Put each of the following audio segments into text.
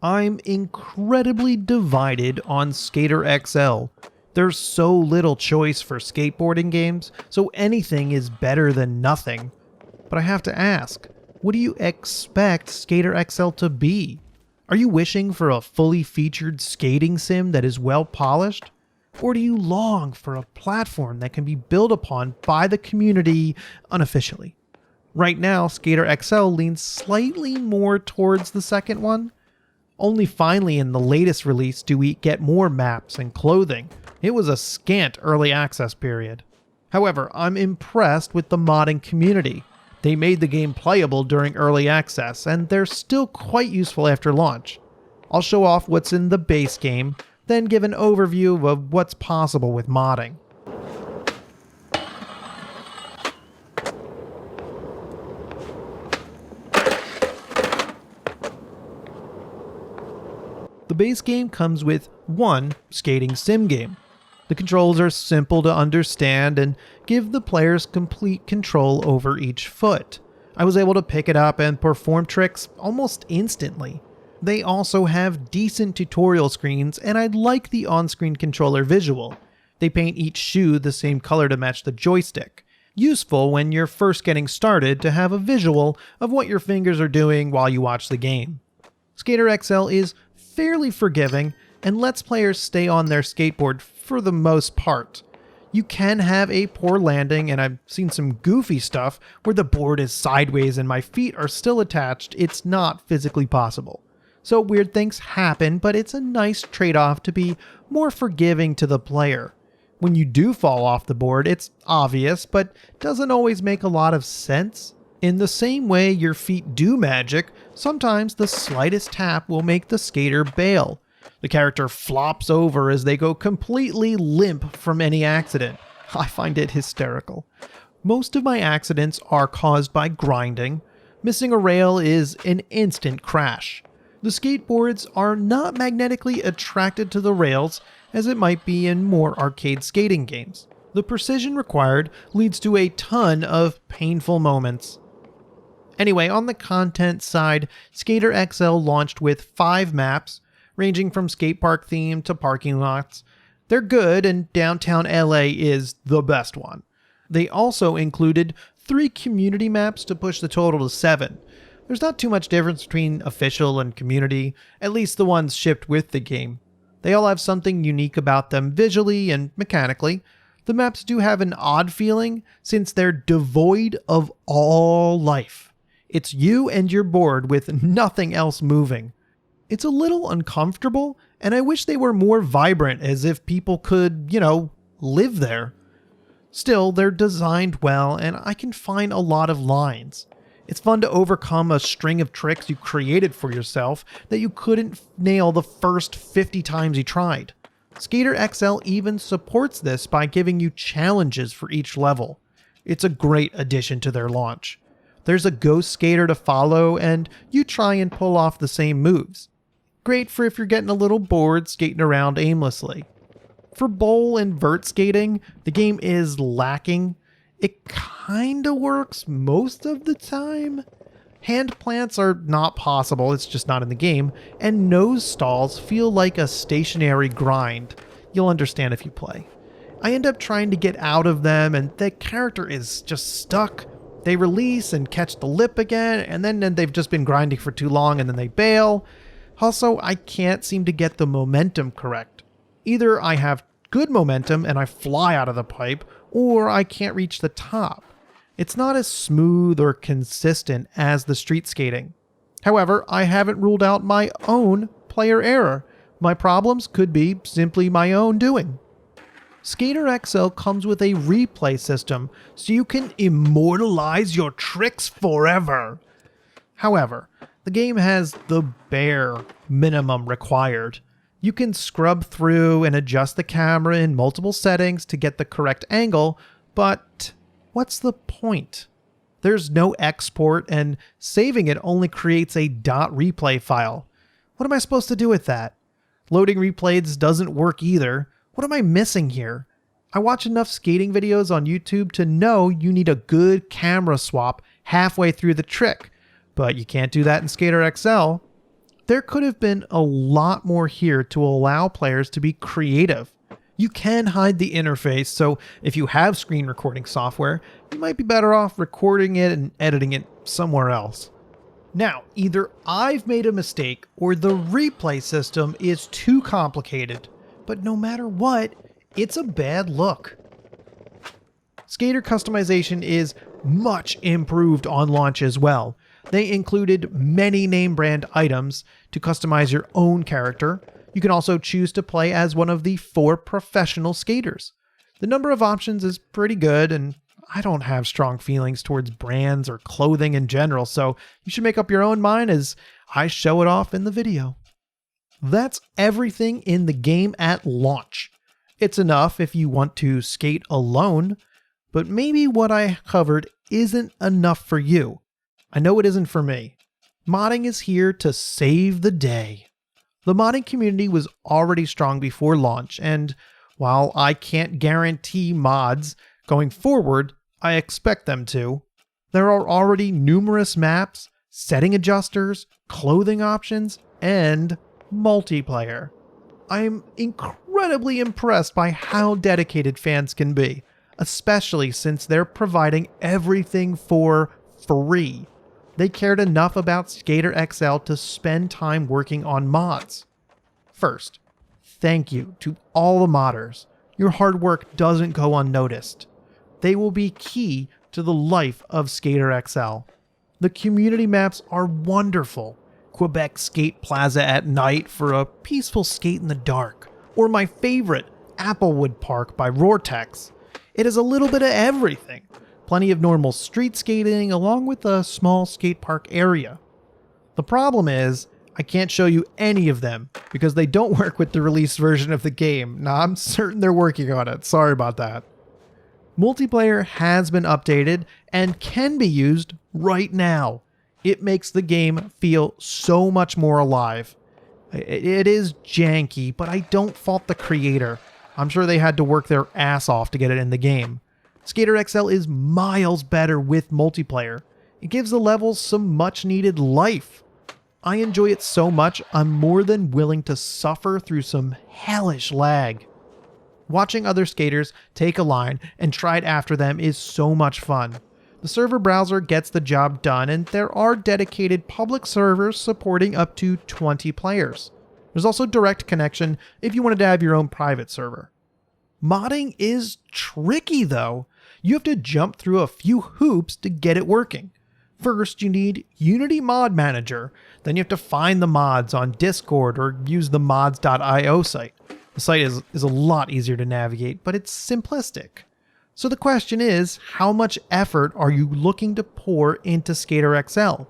I'm incredibly divided on Skater XL. There's so little choice for skateboarding games, so anything is better than nothing. But I have to ask, what do you expect Skater XL to be? Are you wishing for a fully featured skating sim that is well polished? Or do you long for a platform that can be built upon by the community unofficially? Right now, Skater XL leans slightly more towards the second one. Only finally in the latest release do we get more maps and clothing. It was a scant early access period. However, I'm impressed with the modding community. They made the game playable during early access, and they're still quite useful after launch. I'll show off what's in the base game, then give an overview of what's possible with modding. The base game comes with one skating sim game. The controls are simple to understand and give the players complete control over each foot. I was able to pick it up and perform tricks almost instantly. They also have decent tutorial screens, and I like the on-screen controller visual. They paint each shoe the same color to match the joystick. Useful when you're first getting started to have a visual of what your fingers are doing while you watch the game. Skater XL is fairly forgiving and lets players stay on their skateboard for the most part. You can have a poor landing, and I've seen some goofy stuff where the board is sideways and my feet are still attached. It's not physically possible. So weird things happen, but it's a nice trade-off to be more forgiving to the player. When you do fall off the board, it's obvious, but doesn't always make a lot of sense. In the same way your feet do magic, sometimes the slightest tap will make the skater bail. The character flops over as they go completely limp from any accident. I find it hysterical. Most of my accidents are caused by grinding. Missing a rail is an instant crash. The skateboards are not magnetically attracted to the rails as it might be in more arcade skating games. The precision required leads to a ton of painful moments. Anyway, on the content side, Skater XL launched with 5 maps, ranging from skate park theme to parking lots. They're good, and downtown LA is the best one. They also included 3 community maps to push the total to 7. There's not too much difference between official and community, at least the ones shipped with the game. They all have something unique about them visually and mechanically. The maps do have an odd feeling since they're devoid of all life. It's you and your board with nothing else moving. It's a little uncomfortable, and I wish they were more vibrant, as if people could, live there. Still, they're designed well, and I can find a lot of lines. It's fun to overcome a string of tricks you created for yourself that you couldn't nail the first 50 times you tried. Skater XL even supports this by giving you challenges for each level. It's a great addition to their launch. There's a ghost skater to follow, and you try and pull off the same moves. Great for if you're getting a little bored skating around aimlessly. For bowl and vert skating, the game is lacking. It kinda works most of the time. Hand plants are not possible, it's just not in the game, and nose stalls feel like a stationary grind. You'll understand if you play. I end up trying to get out of them, and the character is just stuck. They release and catch the lip again, and then they've just been grinding for too long and then they bail. Also, I can't seem to get the momentum correct. Either I have good momentum and I fly out of the pipe, or I can't reach the top. It's not as smooth or consistent as the street skating. However, I haven't ruled out my own player error. My problems could be simply my own doing. Skater XL comes with a replay system, so you can immortalize your tricks forever. However, the game has the bare minimum required. You can scrub through and adjust the camera in multiple settings to get the correct angle, but what's the point? There's no export, and saving it only creates a .replay file. What am I supposed to do with that? Loading replays doesn't work either. What am I missing here? I watch enough skating videos on YouTube to know you need a good camera swap halfway through the trick, but you can't do that in Skater XL. There could have been a lot more here to allow players to be creative. You can hide the interface, so if you have screen recording software, you might be better off recording it and editing it somewhere else. Now, either I've made a mistake or the replay system is too complicated, but no matter what, it's a bad look. Skater customization is much improved on launch as well. They included many name brand items to customize your own character. You can also choose to play as one of the 4 professional skaters. The number of options is pretty good, and I don't have strong feelings towards brands or clothing in general, so you should make up your own mind as I show it off in the video. That's everything in the game at launch. It's enough if you want to skate alone, but maybe what I covered isn't enough for you. I know it isn't for me. Modding is here to save the day. The modding community was already strong before launch, and while I can't guarantee mods going forward, I expect them to. There are already numerous maps, setting adjusters, clothing options, and multiplayer. I'm incredibly impressed by how dedicated fans can be, especially since they're providing everything for free. They cared enough about Skater XL to spend time working on mods. First, thank you to all the modders. Your hard work doesn't go unnoticed. They will be key to the life of Skater XL. The community maps are wonderful. Quebec Skate Plaza at night for a peaceful skate in the dark. Or my favorite, Applewood Park by Roartex. It is a little bit of everything. Plenty of normal street skating along with a small skate park area. The problem is, I can't show you any of them because they don't work with the released version of the game. Now, I'm certain they're working on it. Sorry about that. Multiplayer has been updated and can be used right now. It makes the game feel so much more alive. It is janky, but I don't fault the creator. I'm sure they had to work their ass off to get it in the game. Skater XL is miles better with multiplayer. It gives the levels some much needed life. I enjoy it so much, I'm more than willing to suffer through some hellish lag. Watching other skaters take a line and try it after them is so much fun. The server browser gets the job done, and there are dedicated public servers supporting up to 20 players. There's also direct connection if you wanted to have your own private server. Modding is tricky though. You have to jump through a few hoops to get it working. First, you need Unity Mod Manager. Then you have to find the mods on Discord or use the mods.io site. The site is a lot easier to navigate, but it's simplistic. So the question is, how much effort are you looking to pour into Skater XL?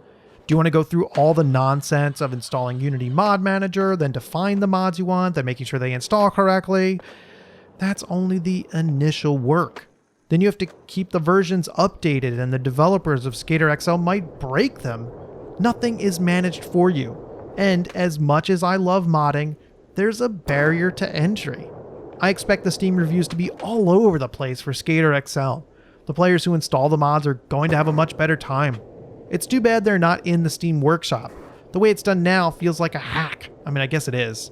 Do you want to go through all the nonsense of installing Unity Mod Manager, then to find the mods you want, then making sure they install correctly? That's only the initial work. Then you have to keep the versions updated, and the developers of Skater XL might break them. Nothing is managed for you. And as much as I love modding, there's a barrier to entry. I expect the Steam reviews to be all over the place for Skater XL. The players who install the mods are going to have a much better time. It's too bad they're not in the Steam Workshop. The way it's done now feels like a hack. I mean, I guess it is.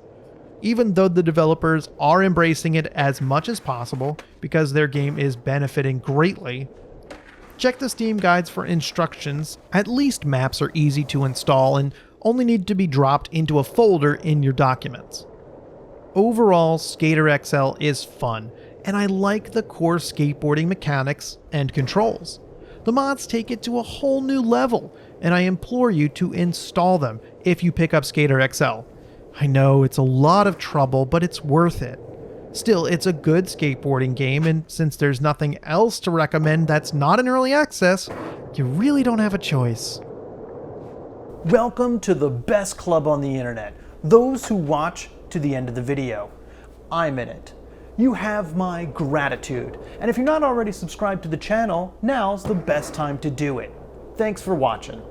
Even though the developers are embracing it as much as possible because their game is benefiting greatly, check the Steam guides for instructions. At least maps are easy to install and only need to be dropped into a folder in your documents. Overall, Skater XL is fun, and I like the core skateboarding mechanics and controls. The mods take it to a whole new level, and I implore you to install them if you pick up Skater XL. I know it's a lot of trouble, but it's worth it. Still, it's a good skateboarding game, and since there's nothing else to recommend that's not in early access, you really don't have a choice. Welcome to the best club on the internet, those who watch to the end of the video. I'm in it. You have my gratitude, and if you're not already subscribed to the channel, now's the best time to do it. Thanks for watching.